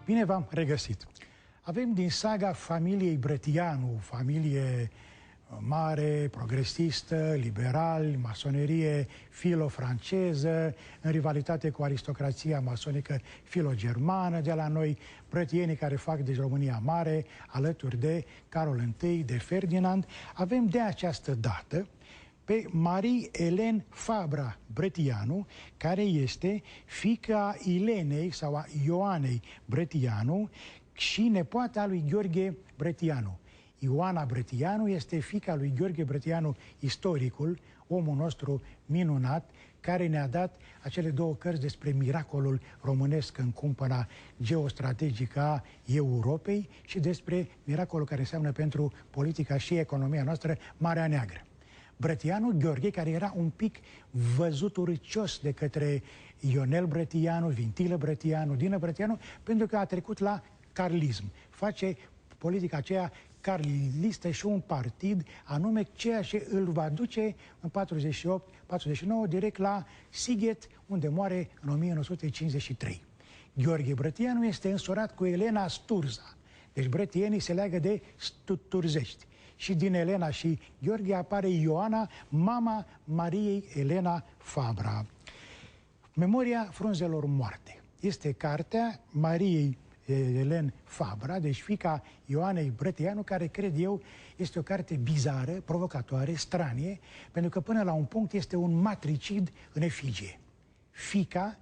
Bine v-am regăsit! Avem din saga familiei Brătianu, familie mare, progresistă, liberal, masonerie filo-franceză, în rivalitate cu aristocrația masonică filo-germană de la noi, brătienii care fac de România mare, alături de Carol I, de Ferdinand. Avem de această dată pe Marie-Hélène Fabra Brătianu, care este fiica Ilenei sau a Ioanei Brătianu și nepoata lui Gheorghe Brătianu. Ioana Brătianu este fiica lui Gheorghe Brătianu, istoricul, omul nostru minunat, care ne-a dat acele două cărți despre miracolul românesc în cumpăna geostrategică a Europei și despre miracolul care înseamnă pentru politica și economia noastră Marea Neagră. Brătianu Gheorghe, care era un pic văzut urâcios de către Ionel Brătianu, Vintilă Brătianu, Dină Brătianu, pentru că a trecut la carlism. Face politica aceea carlistă și un partid, anume ceea ce îl va duce în 48-49 direct la Sighet, unde moare în 1953. Gheorghe Brătianu este însurat cu Elena Sturza. Deci brătienii se leagă de sturzești. Și din Elena și Gheorghe apare Ioana, mama Mariei Elena Fabra. Memoria frunzelor moarte. Este cartea Mariei Hélène Fabra, deci fiica Ioanei Brătianu, care, cred eu, este o carte bizară, provocatoare, stranie, pentru că până la un punct este un matricid în efigie. Fiica,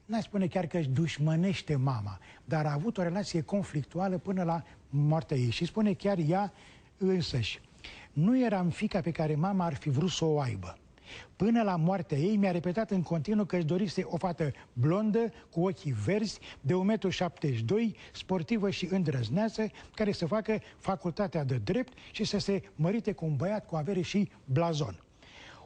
n-aș spune chiar că își dușmănește mama, dar a avut o relație conflictuală până la moartea ei. Și spune chiar ea însăși: nu eram fiica pe care mama ar fi vrut să o aibă. Până la moartea ei mi-a repetat în continuu că își dorise o fată blondă, cu ochii verzi, de 1,72 m, sportivă și îndrăzneață, care să facă facultatea de drept și să se mărite cu un băiat cu avere și blazon.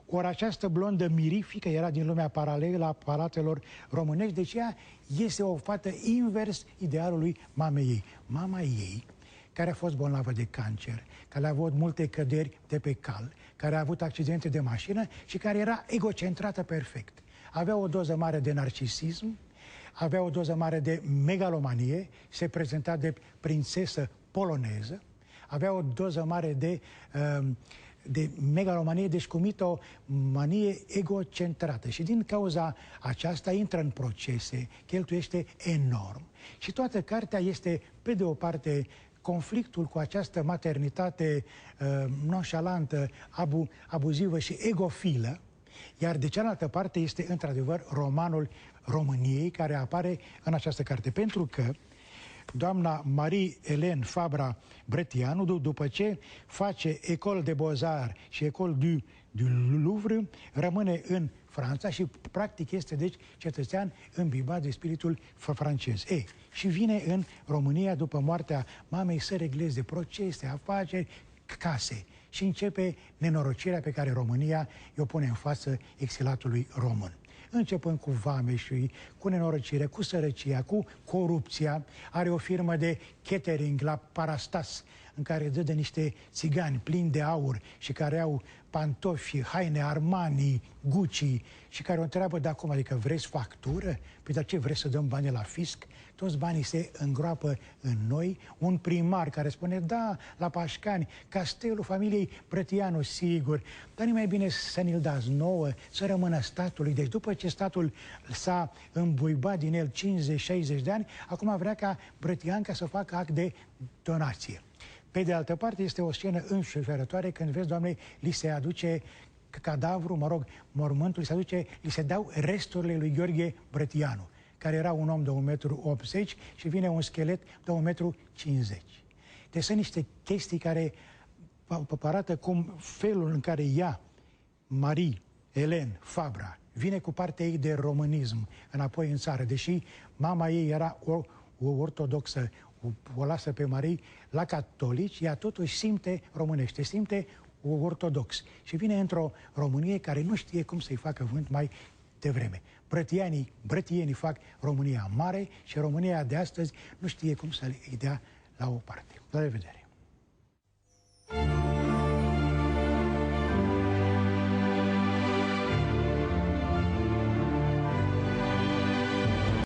Ori această blondă mirifică era din lumea paralelă a palatelor românești, deci ea este o fată invers idealului mamei ei. Mama ei, care a fost bolnavă de cancer, care a avut multe căderi de pe cal, care a avut accidente de mașină și care era egocentrată perfect. Avea o doză mare de narcisism, avea o doză mare de megalomanie, se prezenta de prințesă poloneză, avea o doză mare de megalomanie, deci cu mitomanie egocentrată. Și din cauza aceasta intră în procese, cheltuiește enorm. Și toată cartea este, pe de o parte, conflictul cu această maternitate nonșalantă, abuzivă și egofilă, iar de cealaltă parte este într-adevăr romanul României care apare în această carte. Pentru că doamna Marie-Hélène Fabra Brătianu, după ce face École des Beaux-Arts și École du Louvre, rămâne în Franța și practic este deci cetățean îmbibat de spiritul francez. Și vine în România după moartea mamei să regleze procese, afaceri, case. Și începe nenorocirea pe care România i-o pune în față exilatului român. Începând cu vameșii, cu nenorocirea, cu sărăcia, cu corupția. Are o firmă de catering la Parastas, în care dă de niște țigani plini de aur și care au pantofi, haine Armani, Gucci și care o întreabă de acum, adică vreți factură? Păi dar ce, vreți să dăm bani la fisc? Toți banii se îngroapă în noi. Un primar care spune, da, la Pașcani, castelul familiei Brătianu, sigur, dar nu mai bine să ne-l dați nouă, să rămână statului. Deci după ce statul s-a îmbuibat din el 50-60 de ani, acum vrea ca Brătianca să facă act de donație. Pe de altă parte, este o scenă înșelătoare când vezi, Doamne, li se aduce cadavru, mă rog, mormântul, li se dau resturile lui Gheorghe Brătianu, care era un om de 1,80 m și vine un schelet de 1,50 m. Deci sunt niște chestii care arată cum felul în care ea, Marie-Hélène Fabra, vine cu partea ei de românism înapoi în țară, deși mama ei era o ortodoxă, o lasă pe Marie la catolici, ea totuși simte românește, simte ortodox și vine într-o Românie care nu știe cum să-i facă vânt mai devreme. Brătienii fac România mare și România de astăzi nu știe cum să-i dea la o parte. La revedere!